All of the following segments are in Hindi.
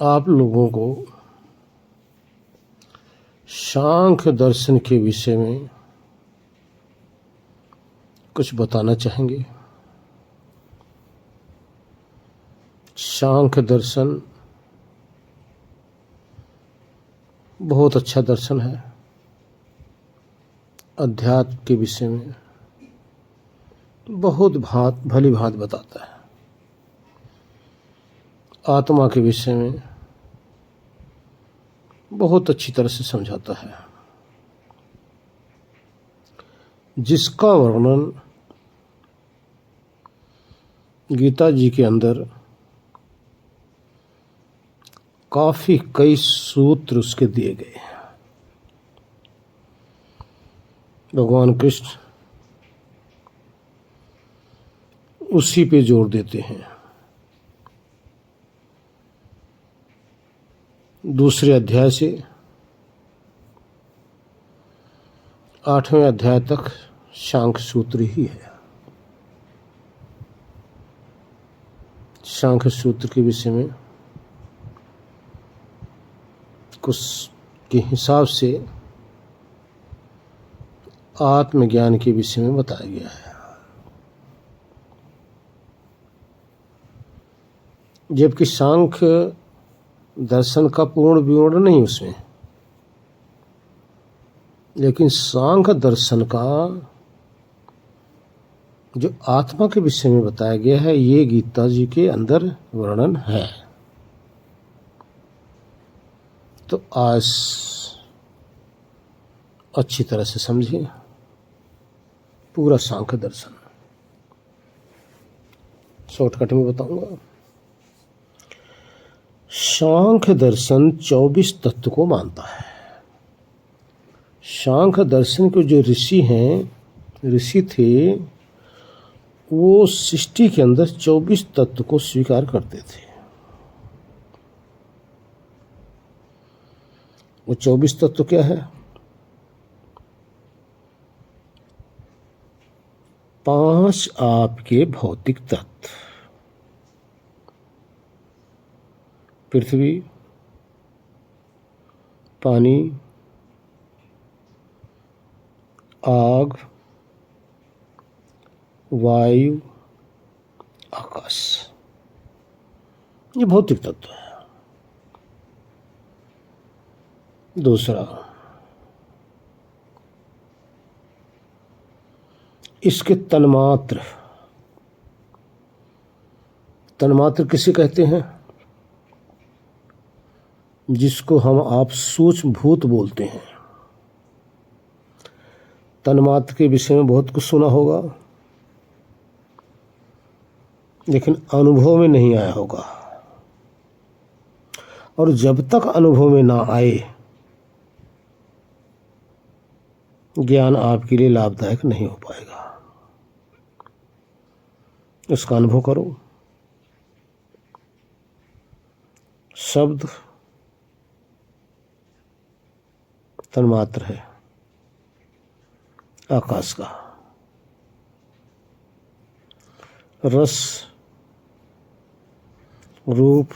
आप लोगों को सांख्य दर्शन के विषय में कुछ बताना चाहेंगे। सांख्य दर्शन बहुत अच्छा दर्शन है। अध्यात्म के विषय में बहुत भली भांति बताता है। आत्मा के विषय में बहुत अच्छी तरह से समझाता है, जिसका वर्णन गीता जी के अंदर काफी कई सूत्र उसके दिए गए हैं। भगवान कृष्ण उसी पे जोर देते हैं। दूसरे अध्याय से 8वें अध्याय तक सांख्य सूत्र ही है। सांख्य सूत्र के विषय में कुछ के हिसाब से आत्मज्ञान के विषय में बताया गया है, जबकि सांख्य दर्शन का पूर्ण विवरण नहीं उसमें, लेकिन सांख्य दर्शन का जो आत्मा के विषय में बताया गया है, ये गीता जी के अंदर वर्णन है। तो आज अच्छी तरह से समझिए पूरा सांख्य दर्शन। शॉर्टकट में बताऊंगा। सांख्य दर्शन 24 तत्व को मानता है। सांख्य दर्शन के जो ऋषि थे, वो सृष्टि के अंदर 24 तत्व को स्वीकार करते थे। वो 24 तत्व क्या है? 5 आपके भौतिक तत्व, पृथ्वी, पानी, आग, वायु, आकाश, ये भौतिक तत्व है। दूसरा, इसके तन्मात्र किसे कहते हैं? जिसको हम आप सूक्ष्म भूत बोलते हैं। तन्मात्र के विषय में बहुत कुछ सुना होगा, लेकिन अनुभव में नहीं आया होगा। और जब तक अनुभव में ना आए, ज्ञान आपके लिए लाभदायक नहीं हो पाएगा। इसका अनुभव करो। शब्द तन्मात्र है आकाश का। रस, रूप,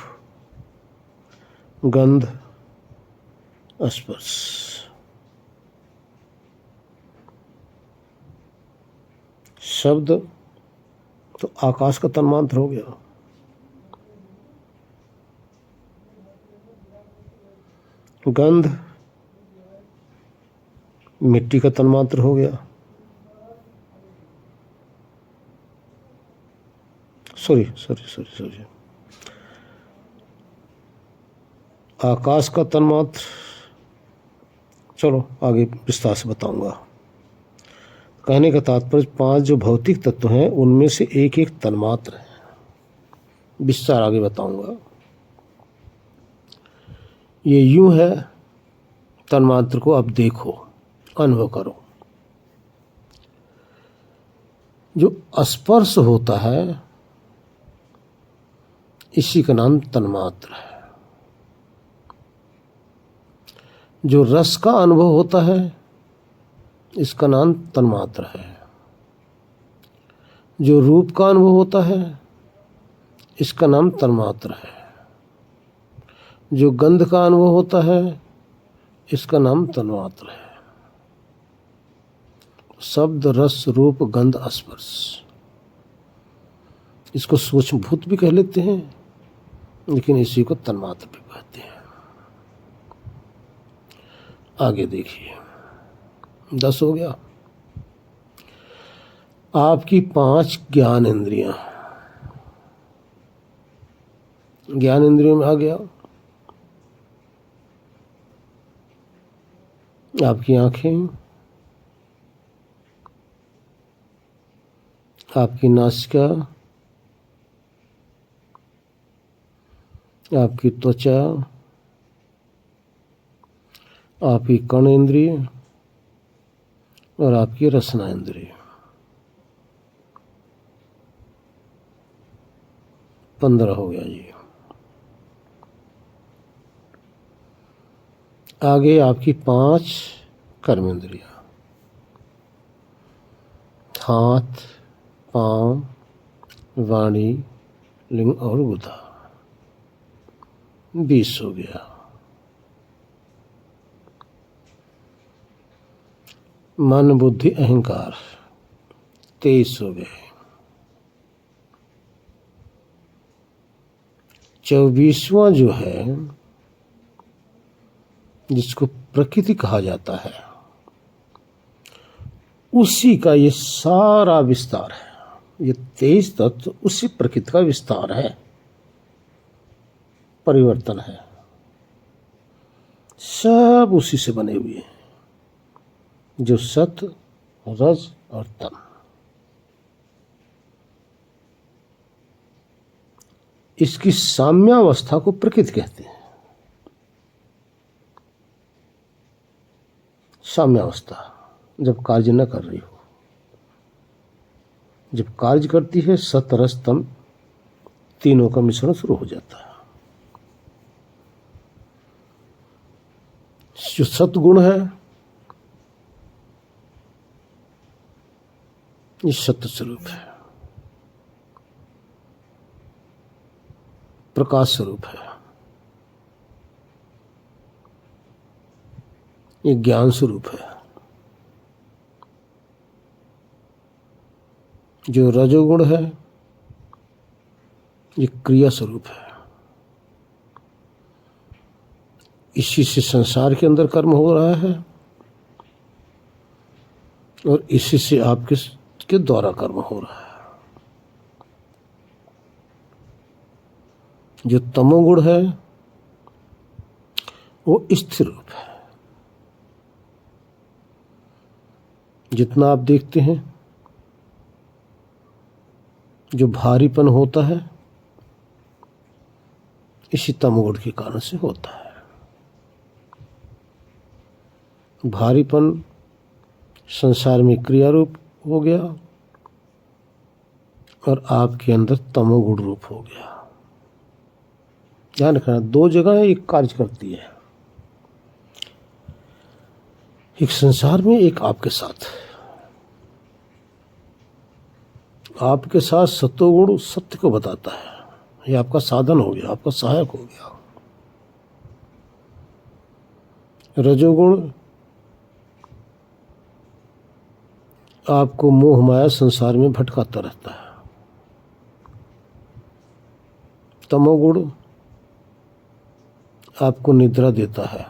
गंध, स्पर्श, शब्द तो आकाश का तन्मात्र हो गया। गंध मिट्टी का तन्मात्र हो गया। सॉरी आकाश का तन्मात्र, चलो आगे विस्तार से बताऊंगा। कहने का तात्पर्य 5 जो भौतिक तत्व हैं, उनमें से एक एक तन्मात्र है। विस्तार आगे बताऊंगा। ये यूं है, तन्मात्र को अब देखो, अनुभव करो। जो स्पर्श होता है, इसी का नाम तन्मात्र है। जो रस का अनुभव होता है, इसका नाम तन्मात्र है। जो रूप का अनुभव होता है, इसका नाम तन्मात्र है। जो गंध का अनुभव होता है इसका नाम तन्मात्र है। शब्द, रस, रूप, गंध, स्पर्श, इसको सूक्ष्मभूत भी कह लेते हैं, लेकिन इसी को तन्मात्र भी कहते हैं। आगे देखिए, 10 हो गया। आपकी 5 ज्ञान इंद्रियां, ज्ञान इंद्रियों में आ गया आपकी आंखें, आपकी नासिका, आपकी त्वचा, आपकी कर्ण इंद्रिय और आपकी रसना इंद्रिय। 15 हो गया जी। आगे आपकी 5 कर्म इंद्रियां, हाथ, पांव, वाणी, लिंग और गुदा। 20 हो गया। मन, बुद्धि, अहंकार 23 हो गए। 24वां जो है, जिसको प्रकृति कहा जाता है, उसी का ये सारा विस्तार है। ये 23 तत्व उसी प्रकृति का विस्तार है, परिवर्तन है, सब उसी से बने हुए हैं, जो सत्व, रज और तम। इसकी साम्यावस्था को प्रकृति कहते हैं। साम्यावस्था जब कार्य न कर रही हो, जब कार्य करती है, सत, रस, तम तीनों का मिश्रण शुरू हो जाता है। जो सतगुण है, ये सत्य स्वरूप है, प्रकाश स्वरूप है, ये ज्ञान स्वरूप है। जो रजोगुण है, ये क्रिया स्वरूप है। इसी से संसार के अंदर कर्म हो रहा है और इसी से आपके द्वारा कर्म हो रहा है। जो तमोगुण है, वो स्थिर रूप है। जितना आप देखते हैं, जो भारीपन होता है, इसी तमोगुण के कारण से होता है। भारीपन संसार में क्रिया रूप हो गया और आपके अंदर तमोगुण रूप हो गया। ध्यान रखना, 2 जगह एक कार्य करती है, एक संसार में, एक आपके साथ। आपके साथ सत्वगुण सत्य को बताता है, ये आपका साधन हो गया, आपका सहायक हो गया। रजोगुण आपको मोह माया संसार में भटकाता रहता है। तमोगुण आपको निद्रा देता है,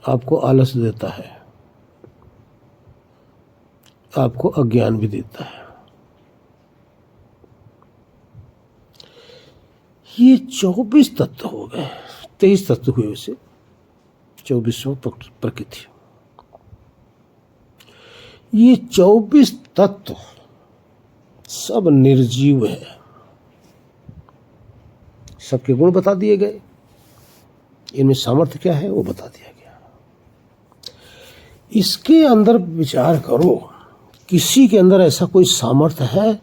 आपको आलस देता है, आपको अज्ञान भी देता है। ये 24 तत्व हो गए, 23 तत्व हुए वैसे, 24वां प्रकृति। ये 24 तत्व सब निर्जीव है। सबके गुण बता दिए गए, इनमें सामर्थ्य क्या है वो बता दिया गया। इसके अंदर विचार करो, किसी के अंदर ऐसा कोई सामर्थ्य है?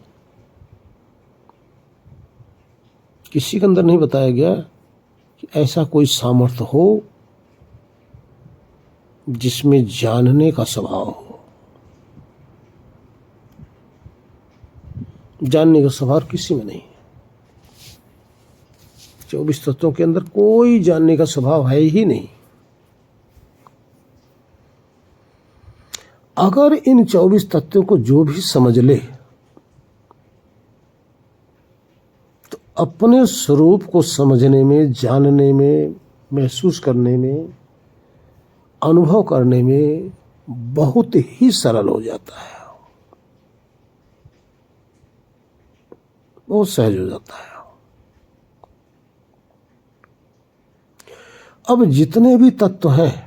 किसी के अंदर नहीं बताया गया कि ऐसा कोई सामर्थ्य हो जिसमें जानने का स्वभाव हो। जानने का स्वभाव किसी में नहीं है। 24 तत्वों के अंदर कोई जानने का स्वभाव है ही नहीं। अगर इन 24 तत्वों को जो भी समझ ले तो अपने स्वरूप को समझने में, जानने में, महसूस करने में, अनुभव करने में बहुत ही सरल हो जाता है, बहुत सहज हो जाता है। अब जितने भी तत्व हैं,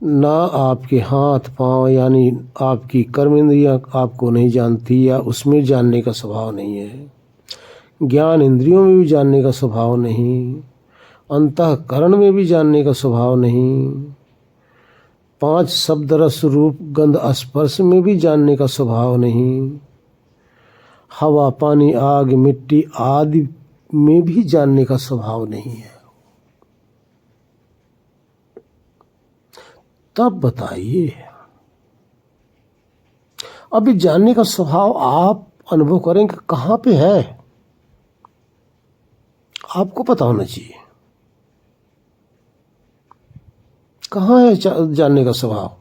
ना आपके हाथ पांव यानी आपकी कर्म इंद्रियां आपको नहीं जानती या उसमें जानने का स्वभाव नहीं है, ज्ञान इंद्रियों में भी जानने का स्वभाव नहीं, अंतःकरण में भी जानने का स्वभाव नहीं, 5 शब्द रस रूप गंध स्पर्श में भी जानने का स्वभाव नहीं, हवा पानी आग मिट्टी आदि में भी जानने का स्वभाव नहीं है। तब बताइए, अब जानने का स्वभाव आप अनुभव करेंगे कहां पे है, आपको पता होना चाहिए कहां है जानने का स्वभाव।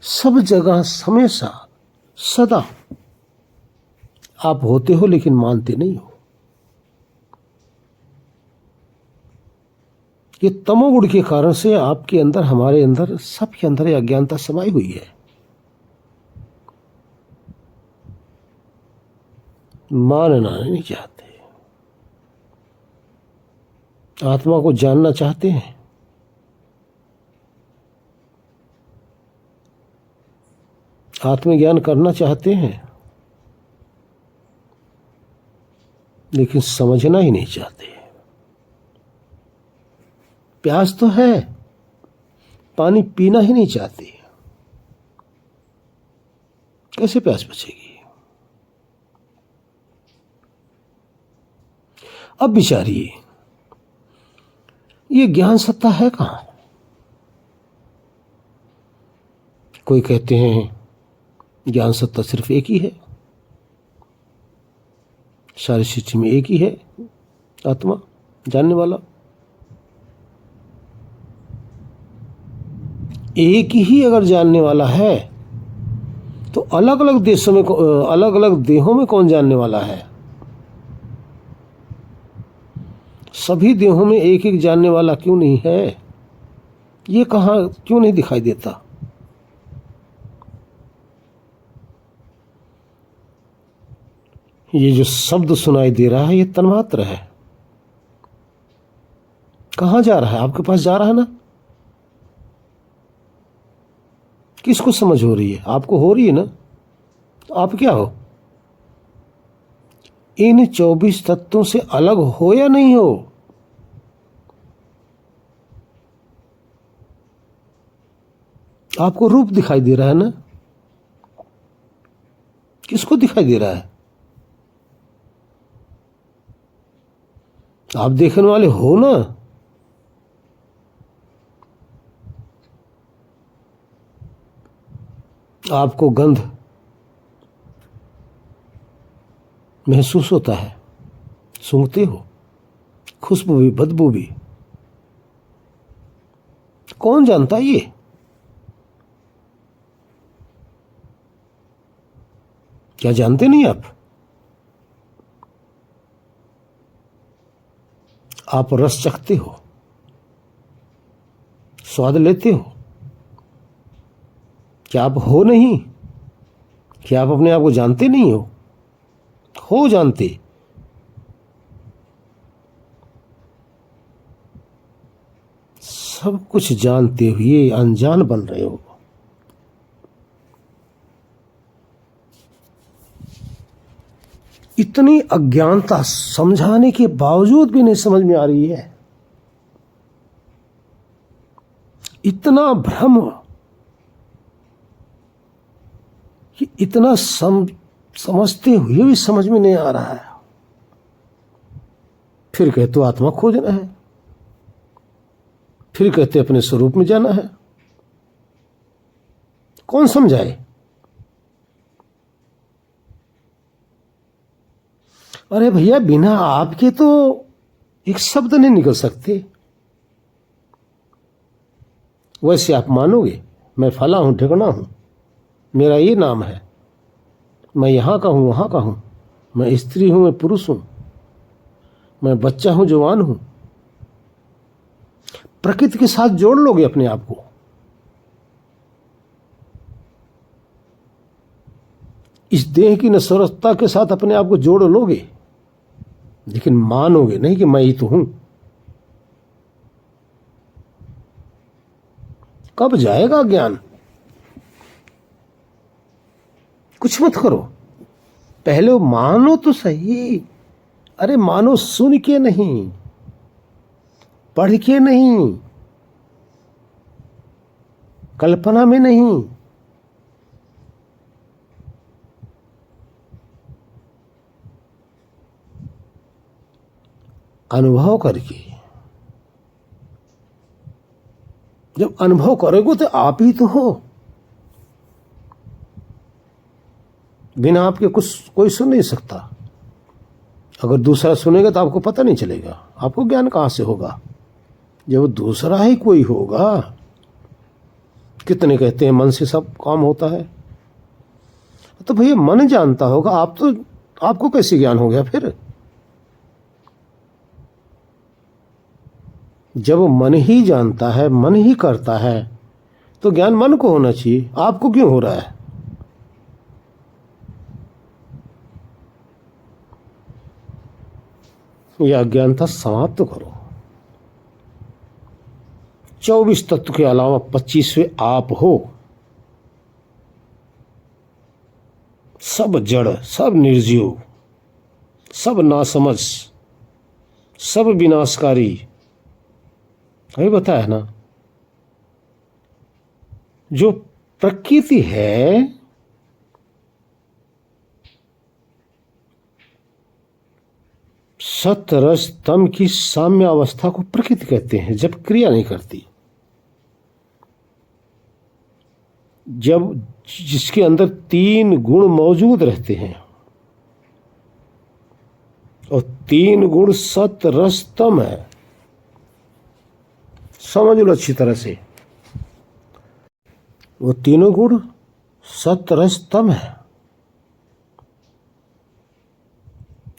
सब जगह हमेशा सदा आप होते हो लेकिन मानते नहीं हो। ये तमोगुण के कारण से आपके अंदर, हमारे अंदर, सबके अंदर ये अज्ञानता समाई हुई है। मानना नहीं चाहते, आत्मा को जानना चाहते हैं, आत्मज्ञान करना चाहते हैं, लेकिन समझना ही नहीं चाहते। प्यास तो है, पानी पीना ही नहीं चाहते, कैसे प्यास बचेगी। अब विचारिए, ये ज्ञान सत्ता है कहां। कोई कहते हैं ज्ञान सत्ता सिर्फ एक ही है, सारी सृष्टि में एक ही है आत्मा जानने वाला। एक ही अगर जानने वाला है तो अलग अलग देशों में, अलग अलग देहों में कौन जानने वाला है। सभी देहों में एक एक जानने वाला क्यों नहीं है, ये कहां क्यों नहीं दिखाई देता। ये जो शब्द सुनाई दे रहा है ये तन्मात्र है, कहां जा रहा है, आपके पास जा रहा है ना। किसको समझ हो रही है, आपको हो रही है ना। तो आप क्या हो, इन 24 तत्वों से अलग हो या नहीं हो। आपको रूप दिखाई दे रहा है ना, किसको दिखाई दे रहा है, आप देखने वाले हो ना। आपको गंध महसूस होता है, सूंघते हो, खुशबू भी बदबू भी, कौन जानता है ये। क्या जानते नहीं आप रस चखते हो, स्वाद लेते हो, क्या आप हो नहीं, क्या आप अपने आप को जानते नहीं हो जानते। सब कुछ जानते हुए अनजान बन रहे हो। इतनी अज्ञानता समझाने के बावजूद भी नहीं समझ में आ रही है, इतना भ्रम, कि इतना समझते हुए भी समझ में नहीं आ रहा है। फिर कहते हो आत्मा खोजना है, फिर कहते अपने स्वरूप में जाना है। कौन समझाए, अरे भैया, बिना आपके तो एक शब्द नहीं निकल सकते। वैसे आप मानोगे, मैं फला हूं, ठिकाना हूं, मेरा ये नाम है, मैं यहाँ का हूं, वहां का हूं, मैं स्त्री हूं, मैं पुरुष हूं, मैं बच्चा हूं, जवान हूं। प्रकृति के साथ जोड़ लोगे अपने आप को। इस देह की नश्वरता के साथ अपने आप को जोड़ लोगे, लेकिन मानोगे नहीं कि मैं ही तो हूं। कब जाएगा ज्ञान? कुछ मत करो, पहले वो मानो तो सही। अरे मानो, सुन के नहीं, पढ़ के नहीं, कल्पना में नहीं, अनुभव करके। जब अनुभव करोगे तो आप ही तो हो। बिना आपके कुछ कोई सुन नहीं सकता। अगर दूसरा सुनेगा तो आपको पता नहीं चलेगा, आपको ज्ञान कहां से होगा जब दूसरा ही कोई होगा। कितने कहते हैं मन से सब काम होता है, तो भैया मन जानता होगा, आप तो, आपको कैसे ज्ञान हो गया फिर? जब मन ही जानता है, मन ही करता है, तो ज्ञान मन को होना चाहिए, आपको क्यों हो रहा है? यह अज्ञानता समाप्त करो। 24 तत्व के अलावा 25वें आप हो। सब जड़, सब निर्जीव, सब नासमझ, सब विनाशकारी। अभी बताया ना, जो प्रकृति है सत रज तम की साम्य अवस्था को प्रकृति कहते हैं, जब क्रिया नहीं करती, जब जिसके अंदर 3 गुण मौजूद रहते हैं, और 3 गुण सत रज तम है। समझ लो अच्छी तरह से, वो तीनों गुण सत रज तम है।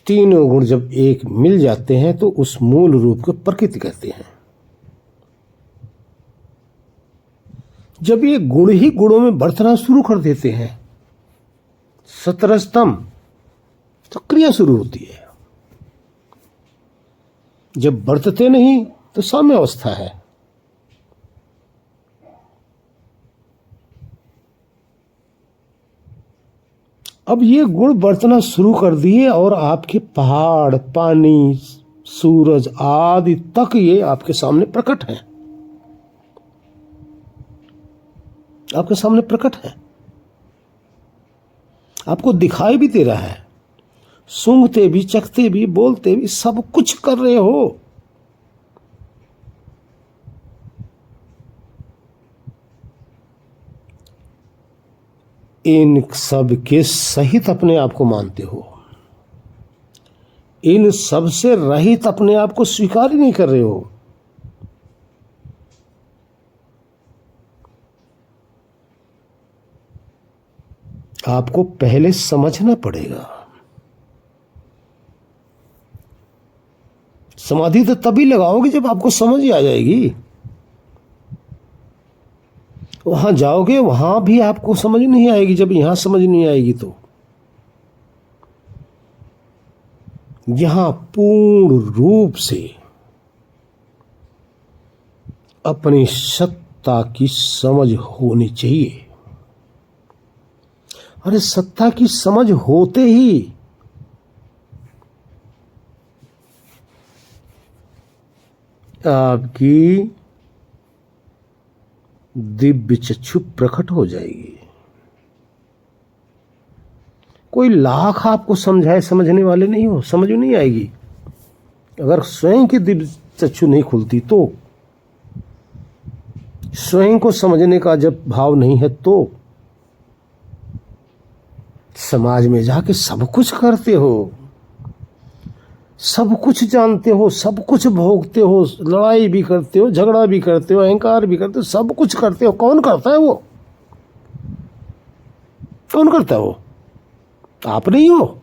तीनों गुण जब एक मिल जाते हैं तो उस मूल रूप को प्रकृति कहते हैं। जब ये गुण ही गुणों में बढ़ना शुरू कर देते हैं, सतरजतम, तो क्रिया शुरू होती है। जब बढ़ते नहीं तो साम्य अवस्था है। अब ये गुण बरतना शुरू कर दिए और आपके पहाड़, पानी, सूरज आदि तक ये आपके सामने प्रकट है, आपके सामने प्रकट है, आपको दिखाई भी दे रहा है। सूंघते भी, चखते भी, बोलते भी, सब कुछ कर रहे हो। इन सब के सहित अपने आप को मानते हो, इन सब से रहित अपने आप को स्वीकार ही नहीं कर रहे हो। आपको पहले समझना पड़ेगा। समाधि तो तभी लगाओगे जब आपको समझ ही आ जाएगी। वहां जाओगे, वहां भी आपको समझ नहीं आएगी जब यहां समझ नहीं आएगी। तो यहां पूर्ण रूप से अपनी सत्ता की समझ होनी चाहिए। अरे सत्ता की समझ होते ही आपकी दिव्य चक्षु प्रकट हो जाएगी। कोई लाख आपको समझाए, समझने वाले नहीं हो, समझ नहीं आएगी। अगर स्वयं की दिव्य चक्षु नहीं खुलती तो, स्वयं को समझने का जब भाव नहीं है तो समाज में जाके सब कुछ करते हो। सब कुछ जानते हो, सब कुछ भोगते हो, लड़ाई भी करते हो, झगड़ा भी करते हो, अहंकार भी करते हो, सब कुछ करते हो। कौन करता है वो? कौन करता है वो? आप नहीं हो।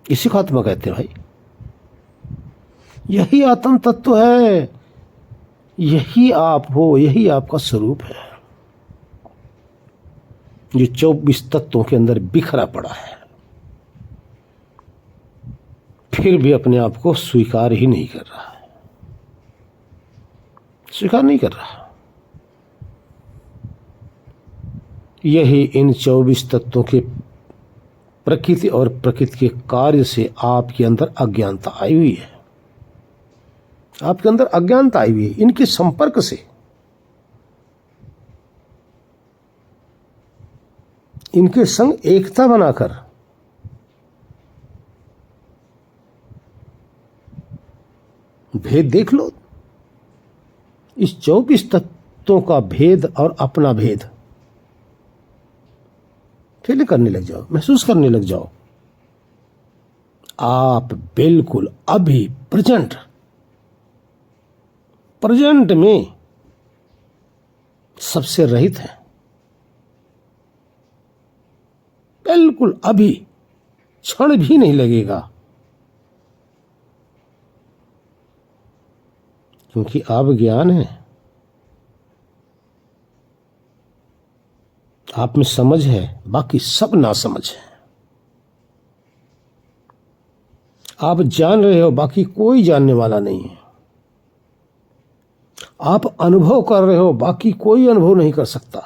इसी को आत्मा कहते हैं भाई। यही आत्म तत्व है, यही आप हो, यही आपका स्वरूप है, जो 24 तत्वों के अंदर बिखरा पड़ा है, फिर भी अपने आप को स्वीकार ही नहीं कर रहा है, स्वीकार नहीं कर रहा। यही इन 24 तत्वों के प्रकृति और प्रकृति के कार्य से आपके अंदर अज्ञानता आई हुई है। आपके अंदर अज्ञानता आई हुई है इनके संपर्क से। इनके संग एकता बनाकर भेद देख लो। इस 24 तत्वों का भेद और अपना भेद फील करने लग जाओ, महसूस करने लग जाओ। आप बिल्कुल अभी प्रेजेंट में सबसे रहित हैं। बिल्कुल अभी क्षण भी नहीं लगेगा, क्योंकि आप ज्ञान है, आप में समझ है, बाकी सब ना समझ है। आप जान रहे हो, बाकी कोई जानने वाला नहीं है। आप अनुभव कर रहे हो, बाकी कोई अनुभव नहीं कर सकता।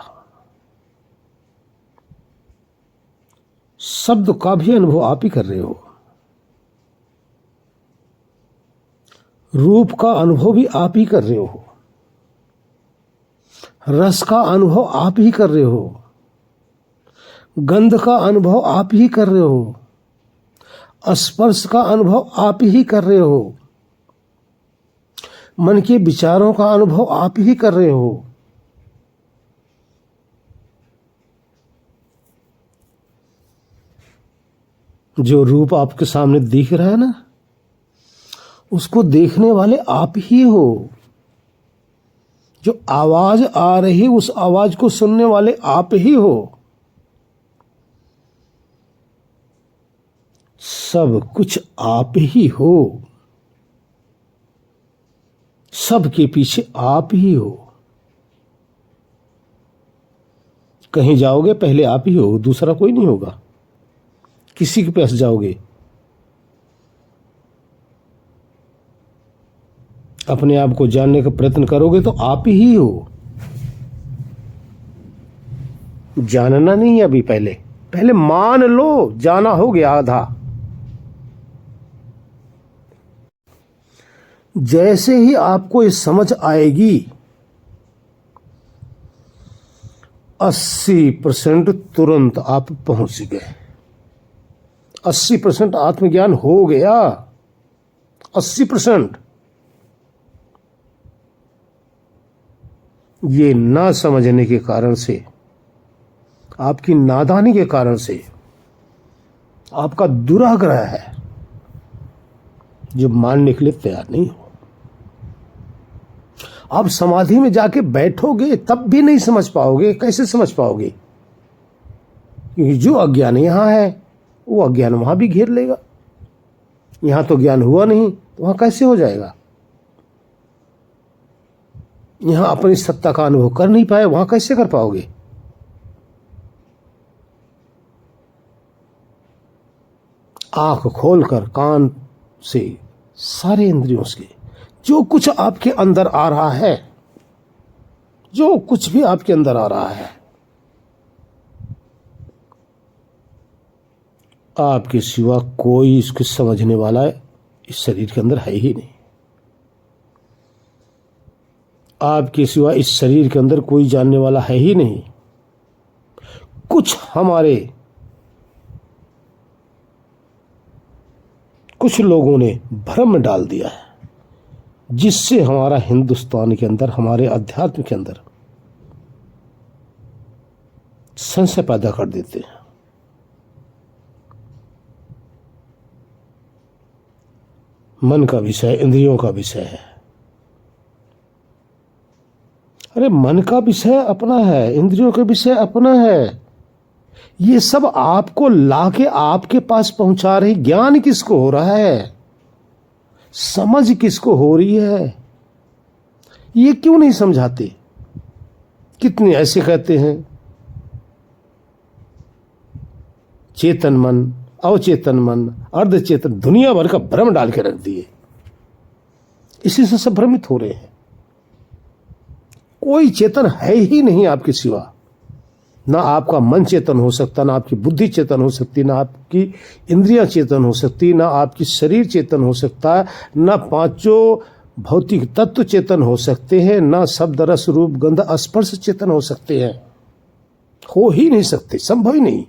शब्द का भी अनुभव आप ही कर रहे हो, रूप का अनुभव भी आप ही कर रहे हो, रस का अनुभव आप ही कर रहे हो, गंध का अनुभव आप ही कर रहे हो, स्पर्श का अनुभव आप ही कर रहे हो, मन के विचारों का अनुभव आप ही कर रहे हो। जो रूप आपके सामने दिख रहा है ना, उसको देखने वाले आप ही हो। जो आवाज आ रही, उस आवाज को सुनने वाले आप ही हो। सब कुछ आप ही हो, सब के पीछे आप ही हो। कहीं जाओगे पहले आप ही हो, दूसरा कोई नहीं होगा। किसी के पास जाओगे, अपने आप को जानने का प्रयत्न करोगे तो आप ही हो। जानना नहीं है अभी, पहले मान लो, जाना हो गया आधा। जैसे ही आपको ये समझ आएगी, 80% तुरंत आप पहुंच गए। 80% आत्मज्ञान हो गया। 80%। ये ना समझने के कारण से, आपकी नादानी के कारण से, आपका दुराग्रह है जो मानने के लिए तैयार नहीं हो। आप समाधि में जाके बैठोगे तब भी नहीं समझ पाओगे। कैसे समझ पाओगे? क्योंकि जो अज्ञान यहां है वो अज्ञान वहां भी घेर लेगा। यहां तो ज्ञान हुआ नहीं, तो वहां कैसे हो जाएगा? यहां अपनी सत्ता का अनुभव कर नहीं पाए, वहां कैसे कर पाओगे? आंख खोलकर कान से सारे इंद्रियों से जो कुछ आपके अंदर आ रहा है, जो कुछ भी आपके अंदर आ रहा है, आपके सिवा कोई इसको समझने वाला इस शरीर के अंदर है ही नहीं। आपके सिवा इस शरीर के अंदर कोई जानने वाला है ही नहीं। कुछ लोगों ने भ्रम डाल दिया है, जिससे हमारा हिंदुस्तान के अंदर, हमारे अध्यात्म के अंदर संशय पैदा कर देते हैं। मन का विषय, इंद्रियों का विषय है। अरे मन का विषय अपना है, इंद्रियों का विषय अपना है। ये सब आपको लाके आपके पास पहुंचा रही। ज्ञान किसको हो रहा है, समझ किसको हो रही है, ये क्यों नहीं समझाते? कितने ऐसे कहते हैं चेतन मन, अवचेतन मन, अर्धचेतन, दुनिया भर का भ्रम डाल के रख दिए। इसी से सब भ्रमित हो रहे हैं। कोई चेतन है ही नहीं आपके सिवा। ना आपका मन चेतन हो सकता, ना आपकी बुद्धि चेतन हो सकती, ना आपकी इंद्रियां चेतन हो सकती, ना आपकी शरीर चेतन हो सकता, ना पांचों भौतिक तत्व चेतन हो सकते हैं, ना शब्द रस रूप गंध स्पर्श चेतन हो सकते हैं। हो ही नहीं सकते, संभव ही नहीं।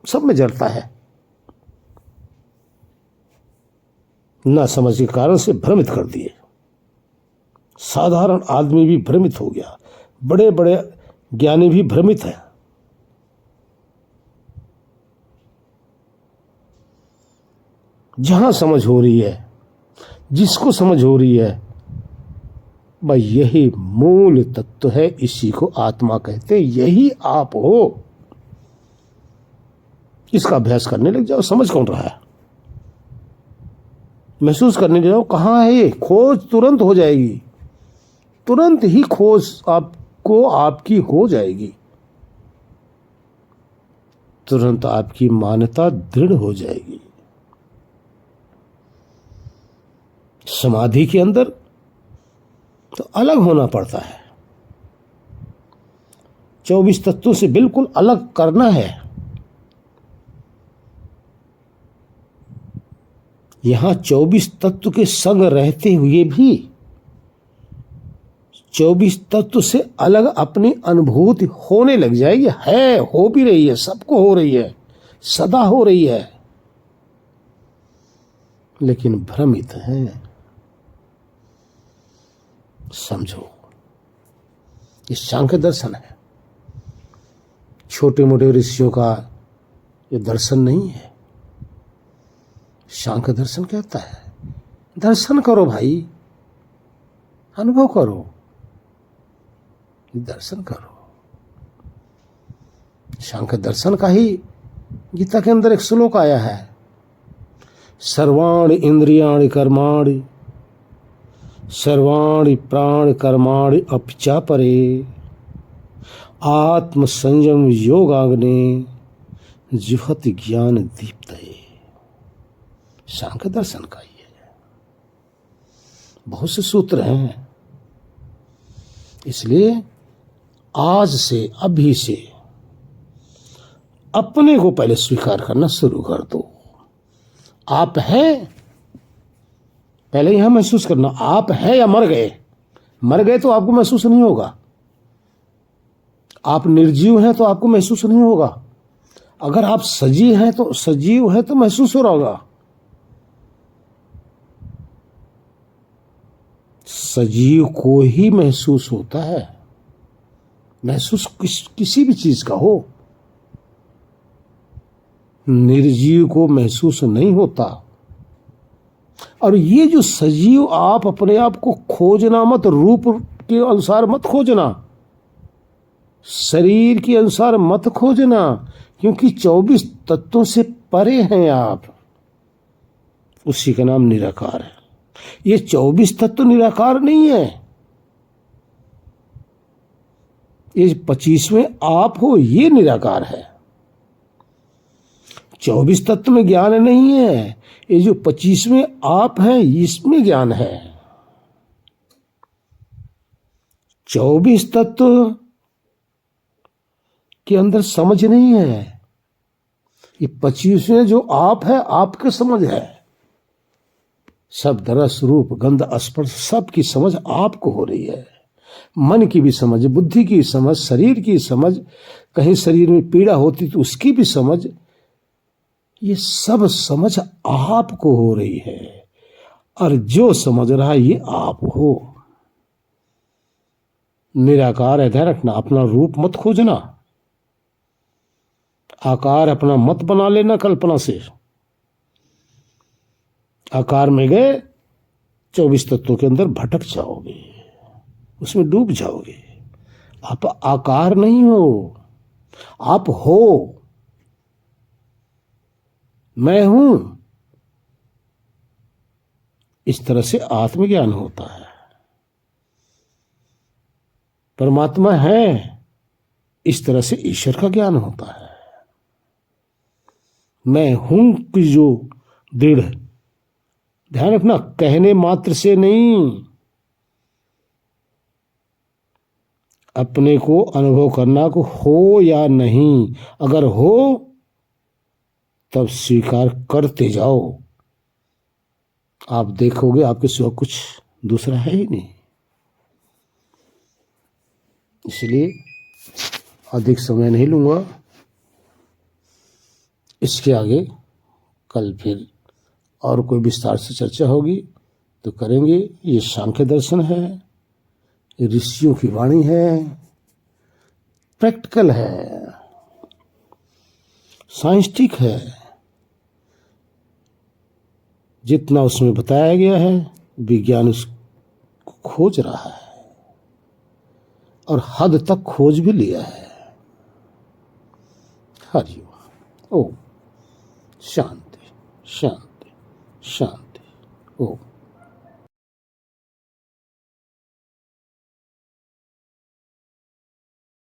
सब में जड़ता है। ना समझ के कारण से भ्रमित कर दिए। साधारण आदमी भी भ्रमित हो गया, बड़े बड़े ज्ञानी भी भ्रमित है। जहां समझ हो रही है, जिसको समझ हो रही है, भाई यही मूल तत्व है, इसी को आत्मा कहते, यही आप हो। इसका अभ्यास करने लग जाओ। समझ कौन रहा है, महसूस करने लग जाओ। कहां है ये? खोज तुरंत हो जाएगी, तुरंत ही खोज आपको आपकी हो जाएगी, तुरंत आपकी मान्यता दृढ़ हो जाएगी। समाधि के अंदर तो अलग होना पड़ता है, 24 तत्वों से बिल्कुल अलग करना है। यहां 24 तत्व के संग रहते हुए भी 24 तत्व से अलग अपनी अनुभूति होने लग जाएगी। है, हो भी रही है, सबको हो रही है, सदा हो रही है, लेकिन भ्रमित है। समझो, ये सांख्य दर्शन है, छोटे मोटे ऋषियों का ये दर्शन नहीं है। सांख्य दर्शन कहता है दर्शन करो भाई, अनुभव करो, दर्शन करो। सांख्य दर्शन का ही गीता के अंदर एक श्लोक आया है, सर्वाणि इंद्रियाणि कर्माणि सर्वाणि प्राण कर्माणि अपचा परे आत्म संयम योगाग्ने जुहति ज्ञान दीप्तये। सांख्य दर्शन का ही है। बहुत से सूत्र हैं, इसलिए आज से, अभी से अपने को पहले स्वीकार करना शुरू कर दो। आप हैं, पहले यहां महसूस करना, आप हैं या मर गए। मर गए तो आपको महसूस नहीं होगा, आप निर्जीव हैं तो आपको महसूस नहीं होगा। अगर आप सजीव हैं तो महसूस हो रहा होगा। सजीव को ही महसूस होता है, महसूस किसी भी चीज का हो, निर्जीव को महसूस नहीं होता। और ये जो सजीव, आप अपने आप को खोजना मत, रूप के अनुसार मत खोजना, शरीर के अनुसार मत खोजना, क्योंकि 24 तत्वों से परे हैं आप। उसी का नाम निराकार है। ये 24 तत्व निराकार नहीं है, ये 25वें आप हो, ये निराकार है। 24 तत्व में ज्ञान नहीं है, ये जो 25वें आप है इसमें ज्ञान है। 24 तत्व के अंदर समझ नहीं है, ये 25वें जो आप है आपके समझ है। शब्द रस रूप गंध स्पर्श सबकी समझ आपको हो रही है। मन की भी समझ, बुद्धि की समझ, शरीर की समझ, कहीं शरीर में पीड़ा होती तो उसकी भी समझ, ये सब समझ आपको हो रही है। और जो समझ रहा है ये आप हो। निराकार है, ध्यान रखना, अपना रूप मत खोजना, आकार अपना मत बना लेना कल्पना से। आकार में गए 24 तत्वों के अंदर भटक जाओगे, उसमें डूब जाओगे। आप आकार नहीं हो, आप हो। मैं हूं, इस तरह से आत्मज्ञान होता है। परमात्मा है, इस तरह से ईश्वर का ज्ञान होता है। मैं हूं कि जो दृढ़, ध्यान रखना, कहने मात्र से नहीं, अपने को अनुभव करना को हो या नहीं। अगर हो तब स्वीकार करते जाओ, आप देखोगे आपके सिवा कुछ दूसरा है ही नहीं। इसलिए अधिक समय नहीं लूंगा, इसके आगे कल फिर और कोई विस्तार से चर्चा होगी तो करेंगे। ये सांख्य दर्शन है, ये ऋषियों की वाणी है, प्रैक्टिकल है, साइंटिफिक है। जितना उसमें बताया गया है विज्ञान उसको खोज रहा है और हद तक खोज भी लिया है। हरिओम। ओम शांति शांति शांति। ओम।